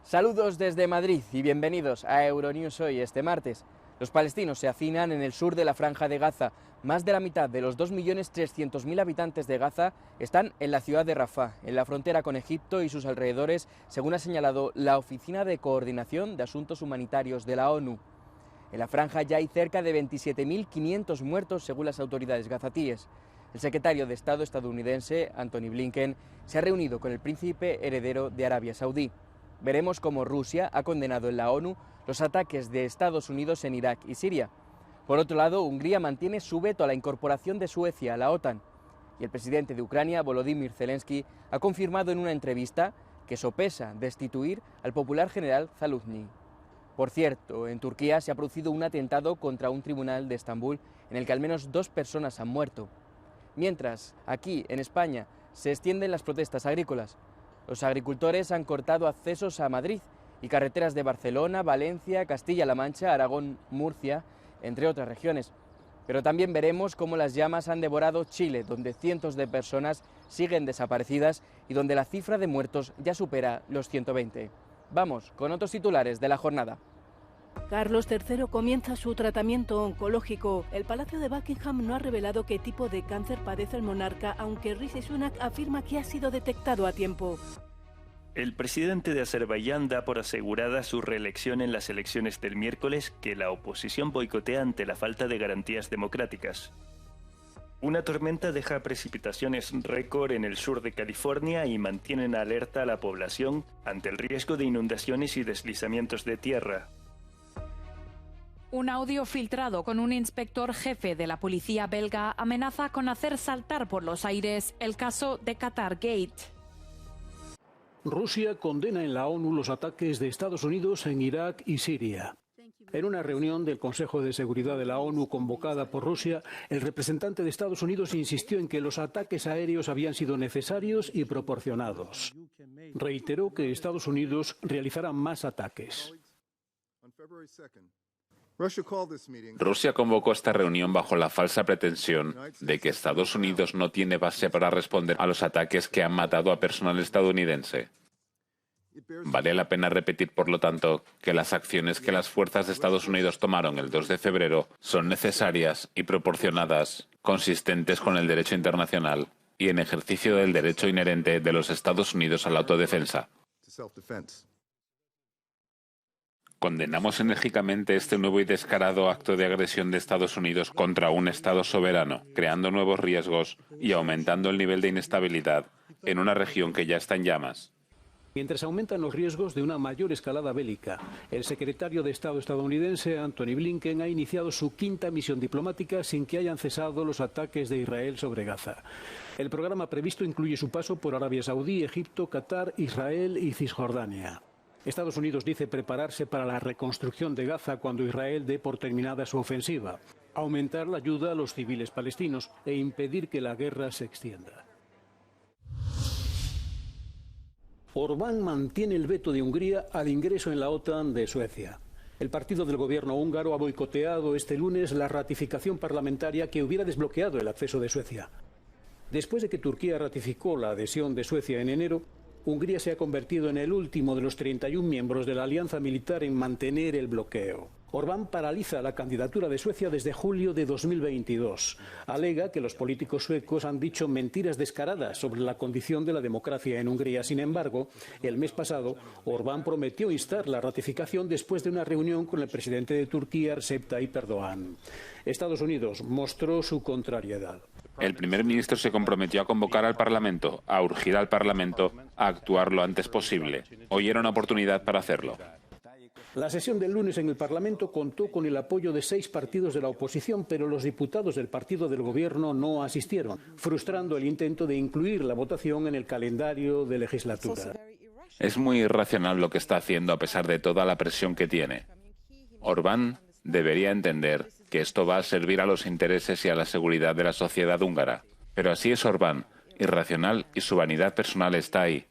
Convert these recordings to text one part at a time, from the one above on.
Saludos desde Madrid y bienvenidos a Euronews Hoy este martes. Los palestinos se hacinan en el sur de la Franja de Gaza. Más de la mitad de los 2.300.000 habitantes de Gaza están en la ciudad de Rafah, en la frontera con Egipto y sus alrededores, según ha señalado la Oficina de Coordinación de Asuntos Humanitarios de la ONU. En la franja ya hay cerca de 27.500 muertos según las autoridades gazatíes. El secretario de Estado estadounidense, Antony Blinken, se ha reunido con el príncipe heredero de Arabia Saudí. Veremos cómo Rusia ha condenado en la ONU los ataques de Estados Unidos en Irak y Siria. Por otro lado, Hungría mantiene su veto a la incorporación de Suecia a la OTAN. Y el presidente de Ucrania, Volodymyr Zelensky, ha confirmado en una entrevista que sopesa destituir al popular general Zaluzny. Por cierto, en Turquía se ha producido un atentado contra un tribunal de Estambul en el que al menos 2 personas han muerto. Mientras, aquí, en España, se extienden las protestas agrícolas. Los agricultores han cortado accesos a Madrid y carreteras de Barcelona, Valencia, Castilla-La Mancha, Aragón, Murcia, entre otras regiones. Pero también veremos cómo las llamas han devorado Chile, donde cientos de personas siguen desaparecidas y donde la cifra de muertos ya supera los 120. Vamos con otros titulares de la jornada. Carlos III comienza su tratamiento oncológico. El Palacio de Buckingham no ha revelado qué tipo de cáncer padece el monarca, aunque Rishi Sunak afirma que ha sido detectado a tiempo. El presidente de Azerbaiyán da por asegurada su reelección en las elecciones del miércoles que la oposición boicotea ante la falta de garantías democráticas. Una tormenta deja precipitaciones récord en el sur de California y mantienen alerta a la población ante el riesgo de inundaciones y deslizamientos de tierra. Un audio filtrado con un inspector jefe de la policía belga amenaza con hacer saltar por los aires el caso de Qatar Gate. Rusia condena en la ONU los ataques de Estados Unidos en Irak y Siria. En una reunión del Consejo de Seguridad de la ONU convocada por Rusia, el representante de Estados Unidos insistió en que los ataques aéreos habían sido necesarios y proporcionados. Reiteró que Estados Unidos realizará más ataques. Rusia convocó esta reunión bajo la falsa pretensión de que Estados Unidos no tiene base para responder a los ataques que han matado a personal estadounidense. Vale la pena repetir, por lo tanto, que las acciones que las fuerzas de Estados Unidos tomaron el 2 de febrero son necesarias y proporcionadas, consistentes con el derecho internacional y en ejercicio del derecho inherente de los Estados Unidos a la autodefensa. Condenamos enérgicamente este nuevo y descarado acto de agresión de Estados Unidos contra un Estado soberano, creando nuevos riesgos y aumentando el nivel de inestabilidad en una región que ya está en llamas. Mientras aumentan los riesgos de una mayor escalada bélica, el secretario de Estado estadounidense, Antony Blinken, ha iniciado su 5ª misión diplomática sin que hayan cesado los ataques de Israel sobre Gaza. El programa previsto incluye su paso por Arabia Saudí, Egipto, Qatar, Israel y Cisjordania. Estados Unidos dice prepararse para la reconstrucción de Gaza cuando Israel dé por terminada su ofensiva, aumentar la ayuda a los civiles palestinos e impedir que la guerra se extienda. Orbán mantiene el veto de Hungría al ingreso en la OTAN de Suecia. El partido del gobierno húngaro ha boicoteado este lunes la ratificación parlamentaria que hubiera desbloqueado el acceso de Suecia. Después de que Turquía ratificó la adhesión de Suecia en enero, Hungría se ha convertido en el último de los 31 miembros de la alianza militar en mantener el bloqueo. Orbán paraliza la candidatura de Suecia desde julio de 2022. Alega que los políticos suecos han dicho mentiras descaradas sobre la condición de la democracia en Hungría. Sin embargo, el mes pasado, Orbán prometió instar la ratificación después de una reunión con el presidente de Turquía, Recep Tayyip Erdogan. Estados Unidos mostró su contrariedad. El primer ministro se comprometió a convocar al Parlamento, a urgir al Parlamento a actuar lo antes posible. Hoy era una oportunidad para hacerlo. La sesión del lunes en el Parlamento contó con el apoyo de 6 partidos de la oposición, pero los diputados del partido del gobierno no asistieron, frustrando el intento de incluir la votación en el calendario de legislatura. Es muy irracional lo que está haciendo a pesar de toda la presión que tiene. Orbán debería entender que esto va a servir a los intereses y a la seguridad de la sociedad húngara. Pero así es Orbán, irracional y su vanidad personal está ahí.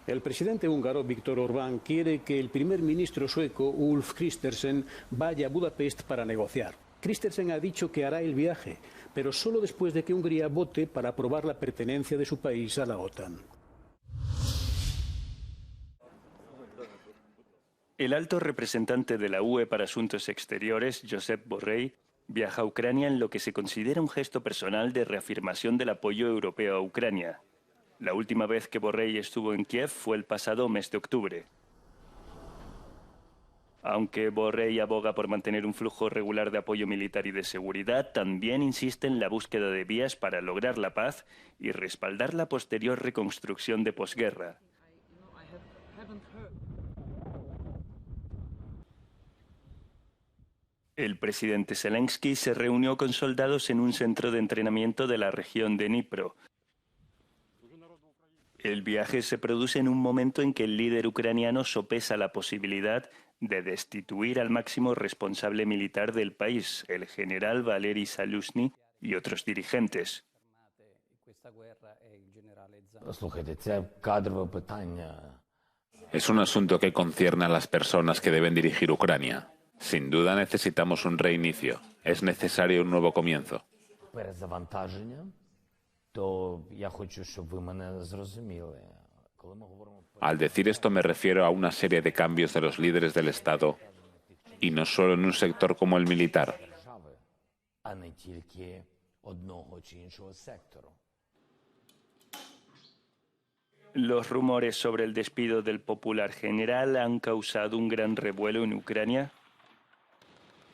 El presidente húngaro, Viktor Orbán, quiere que el primer ministro sueco, Ulf Kristersson, vaya a Budapest para negociar. Kristersson ha dicho que hará el viaje, pero solo después de que Hungría vote para aprobar la pertenencia de su país a la OTAN. El alto representante de la UE para Asuntos Exteriores, Josep Borrell, viaja a Ucrania en lo que se considera un gesto personal de reafirmación del apoyo europeo a Ucrania. La última vez que Borrell estuvo en Kiev fue el pasado mes de octubre. Aunque Borrell aboga por mantener un flujo regular de apoyo militar y de seguridad, también insiste en la búsqueda de vías para lograr la paz y respaldar la posterior reconstrucción de posguerra. El presidente Zelensky se reunió con soldados en un centro de entrenamiento de la región de Dnipro. El viaje se produce en un momento en que el líder ucraniano sopesa la posibilidad de destituir al máximo responsable militar del país, el general Valery Zaluzhny, y otros dirigentes. Es un asunto que concierne a las personas que deben dirigir Ucrania. Sin duda necesitamos un reinicio. Es necesario un nuevo comienzo. Al decir esto me refiero a una serie de cambios de los líderes del Estado, y no solo en un sector como el militar. Los rumores sobre el despido del popular general han causado un gran revuelo en Ucrania,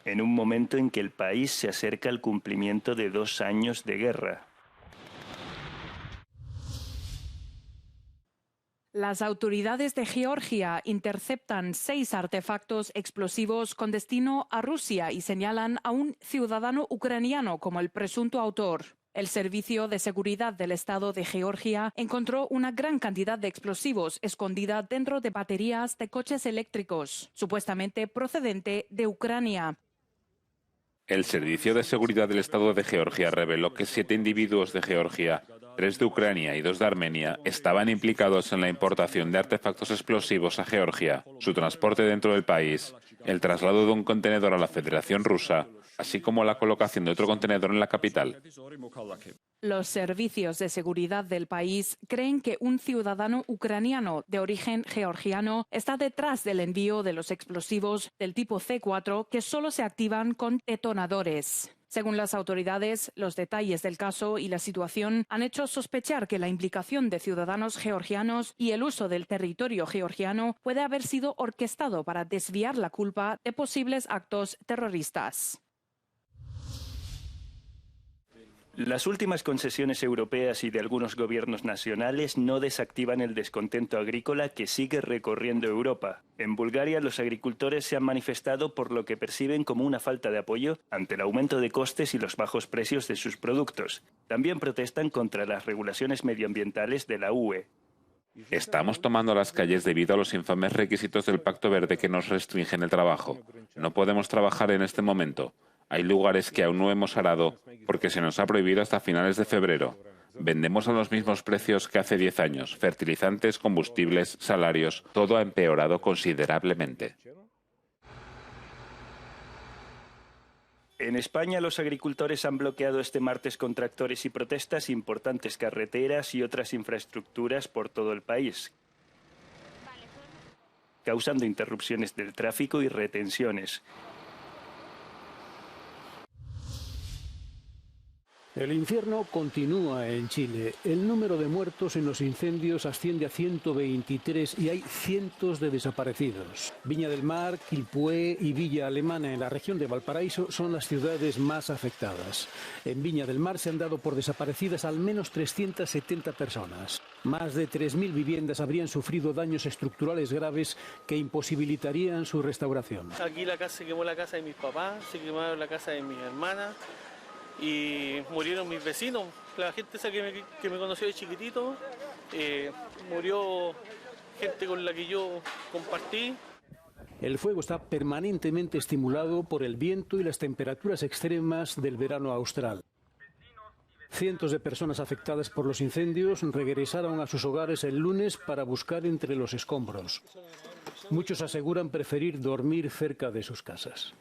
en un momento en que el país se acerca al cumplimiento de 2 años de guerra. Las autoridades de Georgia interceptan 6 artefactos explosivos con destino a Rusia y señalan a un ciudadano ucraniano como el presunto autor. El Servicio de Seguridad del Estado de Georgia encontró una gran cantidad de explosivos escondida dentro de baterías de coches eléctricos, supuestamente procedente de Ucrania. El Servicio de Seguridad del Estado de Georgia reveló que 7 individuos de Georgia, 3 de Ucrania y 2 de Armenia, estaban implicados en la importación de artefactos explosivos a Georgia, su transporte dentro del país, el traslado de un contenedor a la Federación Rusa, así como la colocación de otro contenedor en la capital. Los servicios de seguridad del país creen que un ciudadano ucraniano de origen georgiano está detrás del envío de los explosivos del tipo C4 que solo se activan con detonadores. Según las autoridades, los detalles del caso y la situación han hecho sospechar que la implicación de ciudadanos georgianos y el uso del territorio georgiano puede haber sido orquestado para desviar la culpa de posibles actos terroristas. Las últimas concesiones europeas y de algunos gobiernos nacionales no desactivan el descontento agrícola que sigue recorriendo Europa. En Bulgaria, los agricultores se han manifestado por lo que perciben como una falta de apoyo ante el aumento de costes y los bajos precios de sus productos. También protestan contra las regulaciones medioambientales de la UE. Estamos tomando las calles debido a los infames requisitos del Pacto Verde que nos restringen el trabajo. No podemos trabajar en este momento. Hay lugares que aún no hemos arado porque se nos ha prohibido hasta finales de febrero. Vendemos a los mismos precios que hace 10 años. Fertilizantes, combustibles, salarios, todo ha empeorado considerablemente. En España, los agricultores han bloqueado este martes con tractores y protestas importantes carreteras y otras infraestructuras por todo el país, causando interrupciones del tráfico y retenciones. El infierno continúa en Chile. El número de muertos en los incendios asciende a 123 y hay cientos de desaparecidos. Viña del Mar, Quilpué y Villa Alemana en la región de Valparaíso son las ciudades más afectadas. En Viña del Mar se han dado por desaparecidas al menos 370 personas. Más de 3.000 viviendas habrían sufrido daños estructurales graves que imposibilitarían su restauración. Aquí se quemó la casa de mis papás, se quemó la casa de mis hermanas. Y murieron mis vecinos, la gente esa que me conoció de chiquitito, murió gente con la que yo compartí. El fuego está permanentemente estimulado por el viento y las temperaturas extremas del verano austral. Cientos de personas afectadas por los incendios regresaron a sus hogares el lunes para buscar entre los escombros. Muchos aseguran preferir dormir cerca de sus casas.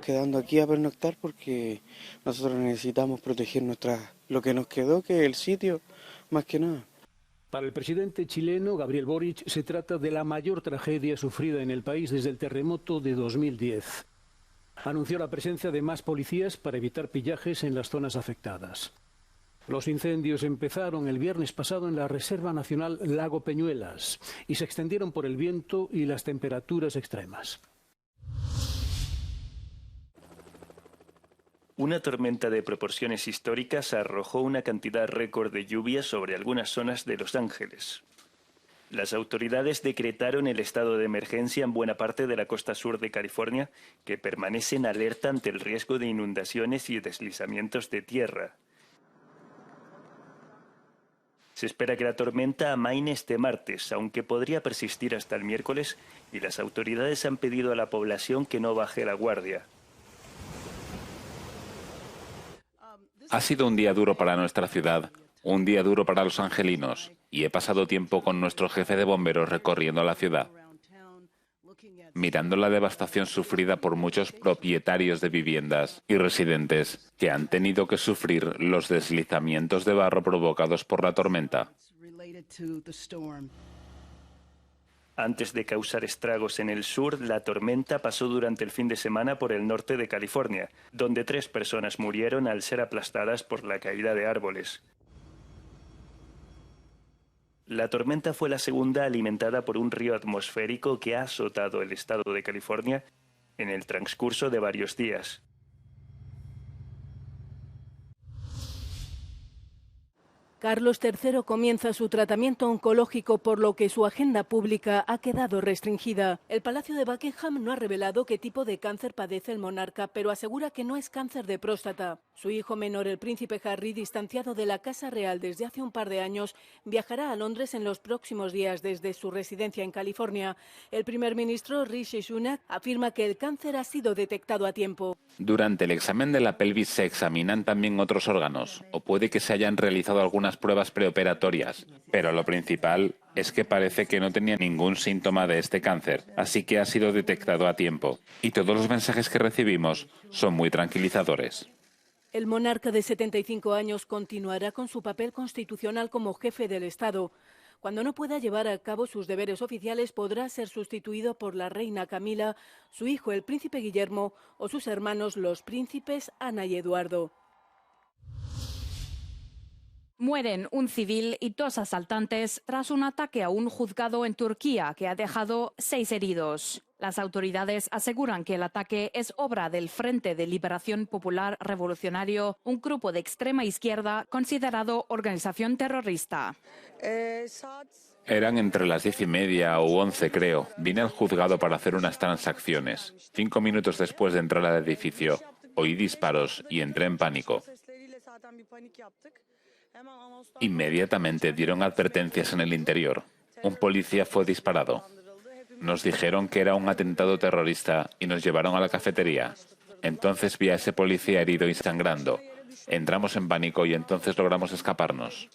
Quedando aquí a pernoctar porque nosotros necesitamos proteger lo que nos quedó, que es el sitio, más que nada. Para el presidente chileno, Gabriel Boric, se trata de la mayor tragedia sufrida en el país desde el terremoto de 2010. Anunció la presencia de más policías para evitar pillajes en las zonas afectadas. Los incendios empezaron el viernes pasado en la Reserva Nacional Lago Peñuelas y se extendieron por el viento y las temperaturas extremas. Una tormenta de proporciones históricas arrojó una cantidad récord de lluvia sobre algunas zonas de Los Ángeles. Las autoridades decretaron el estado de emergencia en buena parte de la costa sur de California, que permanece en alerta ante el riesgo de inundaciones y deslizamientos de tierra. Se espera que la tormenta amaine este martes, aunque podría persistir hasta el miércoles, y las autoridades han pedido a la población que no baje la guardia. Ha sido un día duro para nuestra ciudad, un día duro para los angelinos, y he pasado tiempo con nuestro jefe de bomberos recorriendo la ciudad, mirando la devastación sufrida por muchos propietarios de viviendas y residentes que han tenido que sufrir los deslizamientos de barro provocados por la tormenta. Antes de causar estragos en el sur, la tormenta pasó durante el fin de semana por el norte de California, donde 3 personas murieron al ser aplastadas por la caída de árboles. La tormenta fue la segunda alimentada por un río atmosférico que ha azotado el estado de California en el transcurso de varios días. Carlos III comienza su tratamiento oncológico, por lo que su agenda pública ha quedado restringida. El Palacio de Buckingham no ha revelado qué tipo de cáncer padece el monarca, pero asegura que no es cáncer de próstata. Su hijo menor, el príncipe Harry, distanciado de la Casa Real desde hace un par de años, viajará a Londres en los próximos días desde su residencia en California. El primer ministro, Rishi Sunak, afirma que el cáncer ha sido detectado a tiempo. Durante el examen de la pelvis se examinan también otros órganos, o puede que se hayan realizado algunas pruebas preoperatorias, pero lo principal es que parece que no tenía ningún síntoma de este cáncer, así que ha sido detectado a tiempo. Y todos los mensajes que recibimos son muy tranquilizadores. El monarca de 75 años continuará con su papel constitucional como jefe del Estado. Cuando no pueda llevar a cabo sus deberes oficiales, podrá ser sustituido por la reina Camila, su hijo el príncipe Guillermo o sus hermanos los príncipes Ana y Eduardo. Mueren un civil y 2 asaltantes tras un ataque a un juzgado en Turquía que ha dejado 6 heridos. Las autoridades aseguran que el ataque es obra del Frente de Liberación Popular Revolucionario, un grupo de extrema izquierda considerado organización terrorista. Eran entre las 10:30 o 11, creo. Vine al juzgado para hacer unas transacciones. 5 minutos después de entrar al edificio, oí disparos y entré en pánico. Inmediatamente dieron advertencias en el interior. Un policía fue disparado. Nos dijeron que era un atentado terrorista y nos llevaron a la cafetería. Entonces vi a ese policía herido y sangrando. Entramos en pánico y entonces logramos escaparnos.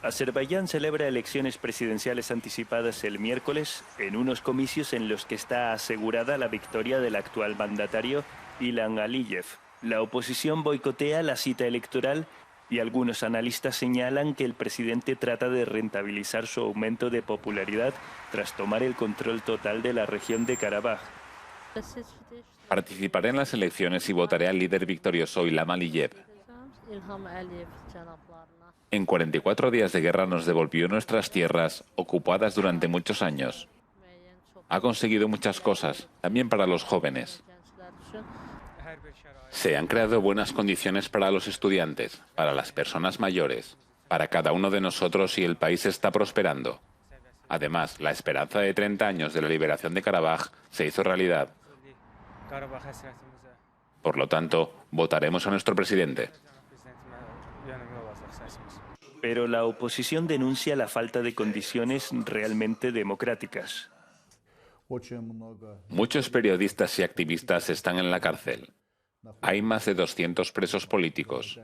Azerbaiyán celebra elecciones presidenciales anticipadas el miércoles en unos comicios en los que está asegurada la victoria del actual mandatario Ilham Aliyev. La oposición boicotea la cita electoral y algunos analistas señalan que el presidente trata de rentabilizar su aumento de popularidad tras tomar el control total de la región de Karabaj. Participaré en las elecciones y votaré al líder victorioso Ilham Aliyev. En 44 días de guerra nos devolvió nuestras tierras, ocupadas durante muchos años. Ha conseguido muchas cosas, también para los jóvenes. Se han creado buenas condiciones para los estudiantes, para las personas mayores, para cada uno de nosotros y el país está prosperando. Además, la esperanza de 30 años de la liberación de Karabaj se hizo realidad. Por lo tanto, votaremos a nuestro presidente. Pero la oposición denuncia la falta de condiciones realmente democráticas. Muchos periodistas y activistas están en la cárcel. Hay más de 200 presos políticos.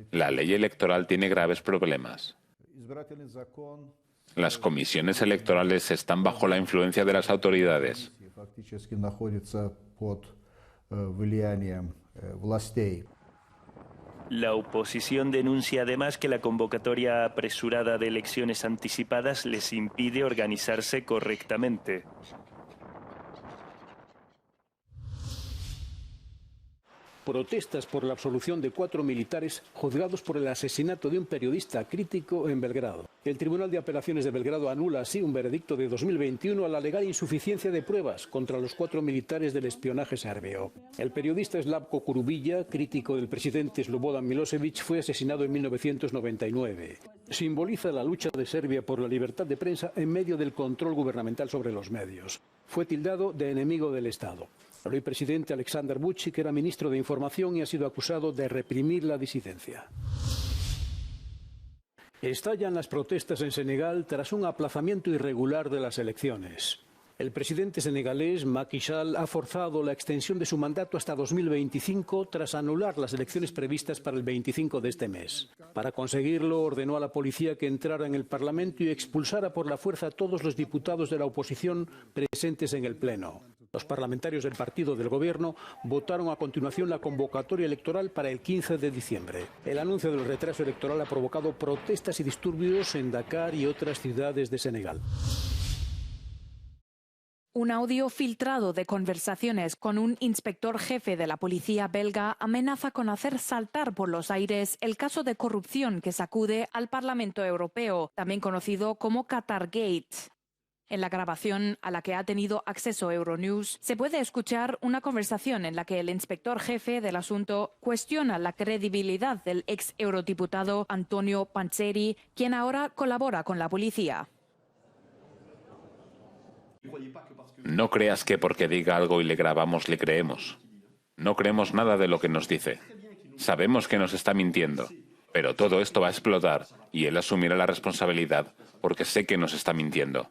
La ley electoral tiene graves problemas. Las comisiones electorales están bajo la influencia de las autoridades. влиянием властей. La oposición denuncia además que la convocatoria apresurada de elecciones anticipadas les impide organizarse correctamente. Protestas por la absolución de 4 militares juzgados por el asesinato de un periodista crítico en Belgrado. El Tribunal de Apelaciones de Belgrado anula así un veredicto de 2021 al alegar insuficiencia de pruebas contra los 4 militares del espionaje serbio. El periodista Slavko Kurubilla, crítico del presidente Slobodan Milosevic, fue asesinado en 1999. Simboliza la lucha de Serbia por la libertad de prensa en medio del control gubernamental sobre los medios. Fue tildado de enemigo del Estado. El hoy presidente Aleksandar Vučić era ministro de Información y ha sido acusado de reprimir la disidencia. Estallan las protestas en Senegal tras un aplazamiento irregular de las elecciones. El presidente senegalés Macky Sall ha forzado la extensión de su mandato hasta 2025 tras anular las elecciones previstas para el 25 de este mes. Para conseguirlo, ordenó a la policía que entrara en el Parlamento y expulsara por la fuerza a todos los diputados de la oposición presentes en el Pleno. Los parlamentarios del partido del gobierno votaron a continuación la convocatoria electoral para el 15 de diciembre. El anuncio del retraso electoral ha provocado protestas y disturbios en Dakar y otras ciudades de Senegal. Un audio filtrado de conversaciones con un inspector jefe de la policía belga amenaza con hacer saltar por los aires el caso de corrupción que sacude al Parlamento Europeo, también conocido como Qatargate. En la grabación a la que ha tenido acceso Euronews, se puede escuchar una conversación en la que el inspector jefe del asunto cuestiona la credibilidad del ex eurodiputado Antonio Panzeri, quien ahora colabora con la policía. No creas que porque diga algo y le grabamos le creemos. No creemos nada de lo que nos dice. Sabemos que nos está mintiendo, pero todo esto va a explotar y él asumirá la responsabilidad porque sé que nos está mintiendo.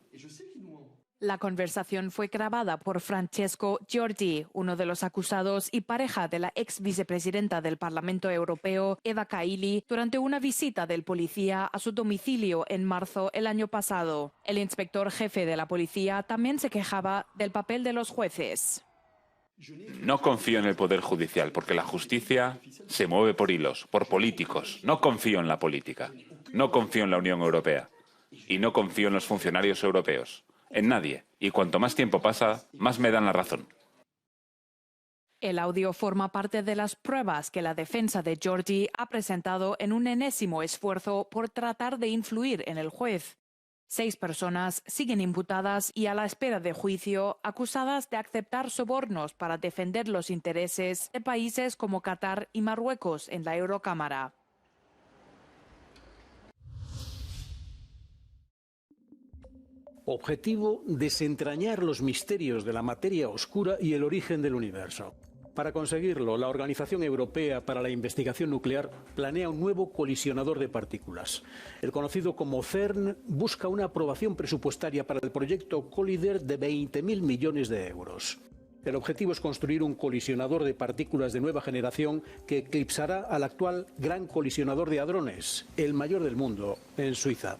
La conversación fue grabada por Francesco Giorgi, uno de los acusados y pareja de la ex vicepresidenta del Parlamento Europeo, Eva Kaili, durante una visita del policía a su domicilio en marzo el año pasado. El inspector jefe de la policía también se quejaba del papel de los jueces. No confío en el Poder Judicial porque la justicia se mueve por hilos, por políticos. No confío en la política. No confío en la Unión Europea. Y no confío en los funcionarios europeos. En nadie. Y cuanto más tiempo pasa, más me dan la razón. El audio forma parte de las pruebas que la defensa de Giorgi ha presentado en un enésimo esfuerzo por tratar de influir en el juez. 6 personas siguen imputadas y a la espera de juicio, acusadas de aceptar sobornos para defender los intereses de países como Qatar y Marruecos en la Eurocámara. Objetivo: desentrañar los misterios de la materia oscura y el origen del universo. Para conseguirlo, la Organización Europea para la Investigación Nuclear planea un nuevo colisionador de partículas. El conocido como CERN busca una aprobación presupuestaria para el proyecto Collider de 20.000 millones de euros. El objetivo es construir un colisionador de partículas de nueva generación que eclipsará al actual Gran Colisionador de Hadrones, el mayor del mundo, en Suiza.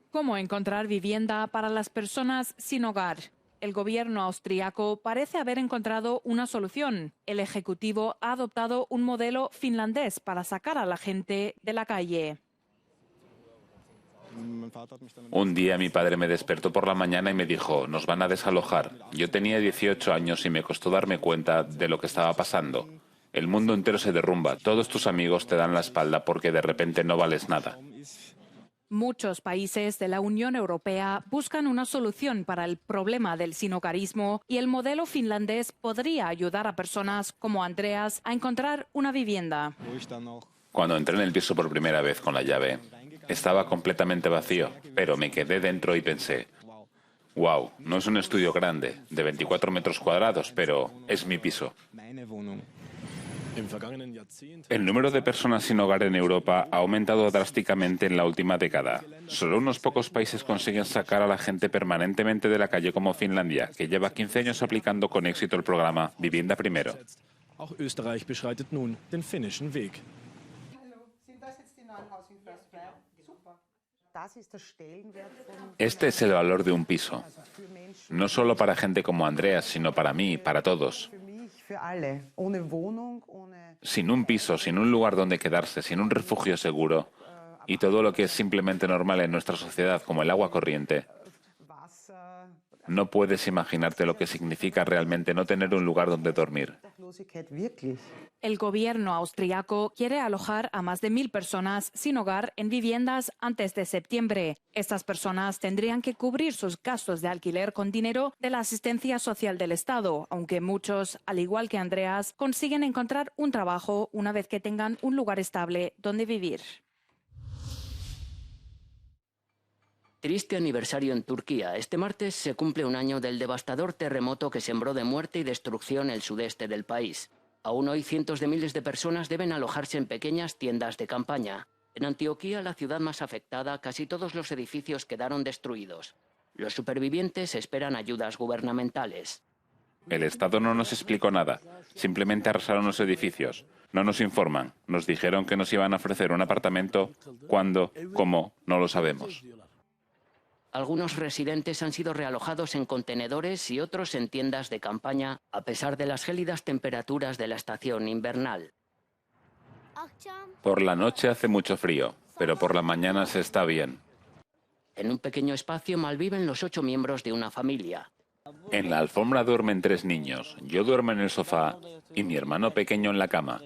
¿Cómo encontrar vivienda para las personas sin hogar? El gobierno austriaco parece haber encontrado una solución. El Ejecutivo ha adoptado un modelo finlandés para sacar a la gente de la calle. Un día mi padre me despertó por la mañana y me dijo, nos van a desalojar. Yo tenía 18 años y me costó darme cuenta de lo que estaba pasando. El mundo entero se derrumba, todos tus amigos te dan la espalda porque de repente no vales nada. Muchos países de la Unión Europea buscan una solución para el problema del sinhogarismo y el modelo finlandés podría ayudar a personas como Andreas a encontrar una vivienda. Cuando entré en el piso por primera vez con la llave, estaba completamente vacío, pero me quedé dentro y pensé, wow, no es un estudio grande, de 24 metros cuadrados, pero es mi piso. El número de personas sin hogar en Europa ha aumentado drásticamente en la última década. Solo unos pocos países consiguen sacar a la gente permanentemente de la calle como Finlandia, que lleva 15 años aplicando con éxito el programa Vivienda Primero. Auch Österreich beschreitet nun den finnischen Weg. Este es el valor de un piso. No solo para gente como Andreas, sino para mí, para todos. Sin un piso, sin un lugar donde quedarse, sin un refugio seguro, y todo lo que es simplemente normal en nuestra sociedad, como el agua corriente, no puedes imaginarte lo que significa realmente no tener un lugar donde dormir. El gobierno austriaco quiere alojar a más de 1.000 personas sin hogar en viviendas antes de septiembre. Estas personas tendrían que cubrir sus gastos de alquiler con dinero de la asistencia social del Estado, aunque muchos, al igual que Andreas, consiguen encontrar un trabajo una vez que tengan un lugar estable donde vivir. Triste aniversario en Turquía. Este martes se cumple un año del devastador terremoto que sembró de muerte y destrucción el sudeste del país. Aún hoy cientos de miles de personas deben alojarse en pequeñas tiendas de campaña. En Antioquía, la ciudad más afectada, casi todos los edificios quedaron destruidos. Los supervivientes esperan ayudas gubernamentales. El Estado no nos explicó nada. Simplemente arrasaron los edificios. No nos informan. Nos dijeron que nos iban a ofrecer un apartamento. ¿Cuándo? ¿Cómo? No lo sabemos. Algunos residentes han sido realojados en contenedores y otros en tiendas de campaña, a pesar de las gélidas temperaturas de la estación invernal. Por la noche hace mucho frío, pero por la mañana se está bien. En un pequeño espacio malviven los 8 miembros de una familia. En la alfombra duermen 3 niños, yo duermo en el sofá y mi hermano pequeño en la cama.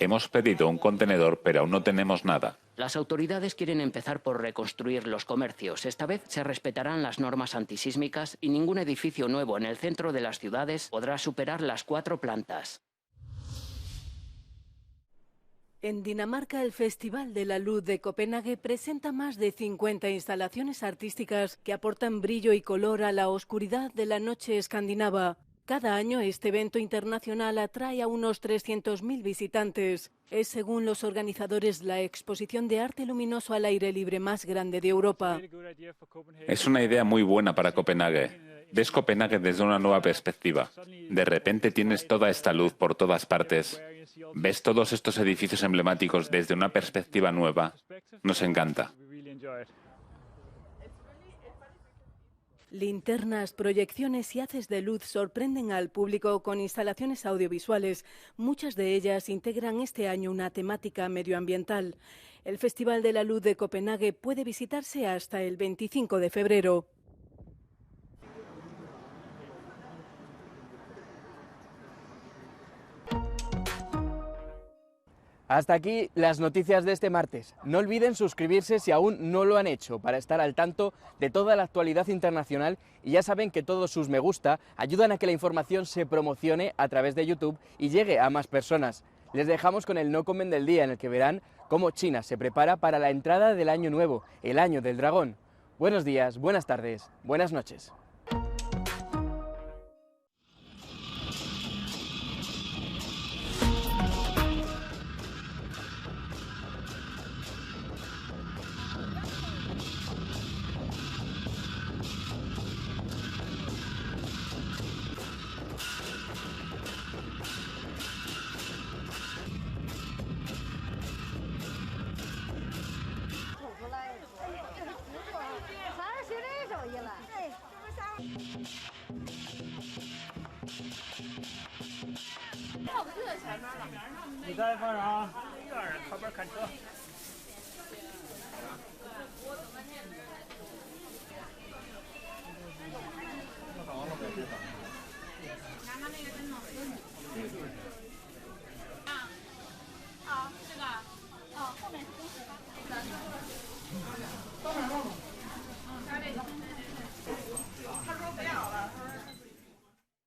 Hemos pedido un contenedor, pero aún no tenemos nada. Las autoridades quieren empezar por reconstruir los comercios. Esta vez se respetarán las normas antisísmicas y ningún edificio nuevo en el centro de las ciudades podrá superar las 4 plantas. En Dinamarca, el Festival de la Luz de Copenhague presenta más de 50 instalaciones artísticas que aportan brillo y color a la oscuridad de la noche escandinava. Cada año este evento internacional atrae a unos 300.000 visitantes. Es, según los organizadores, la exposición de arte luminoso al aire libre más grande de Europa. Es una idea muy buena para Copenhague. Ves Copenhague desde una nueva perspectiva. De repente tienes toda esta luz por todas partes. Ves todos estos edificios emblemáticos desde una perspectiva nueva. Nos encanta. Linternas, proyecciones y haces de luz sorprenden al público con instalaciones audiovisuales. Muchas de ellas integran este año una temática medioambiental. El Festival de la Luz de Copenhague puede visitarse hasta el 25 de febrero. Hasta aquí las noticias de este martes. No olviden suscribirse si aún no lo han hecho para estar al tanto de toda la actualidad internacional y ya saben que todos sus me gusta ayudan a que la información se promocione a través de YouTube y llegue a más personas. Les dejamos con el No Comen del día en el que verán cómo China se prepara para la entrada del año nuevo, el año del dragón. Buenos días, buenas tardes, buenas noches.你在放啥？院儿靠边看车。